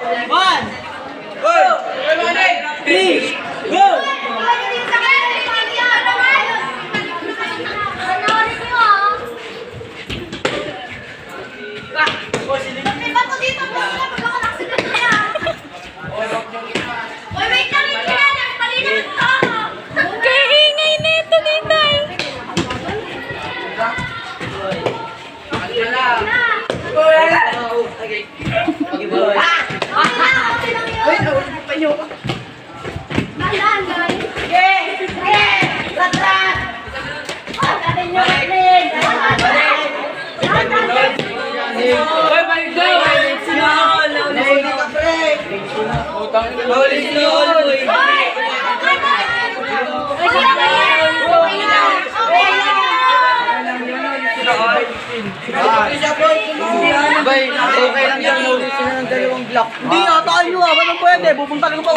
One. Go. Three. Go. Bay, okay lang yan. Naulit sila ng dalawang block. Hindi, tayo. Walang pwede. Pupunta lang pa.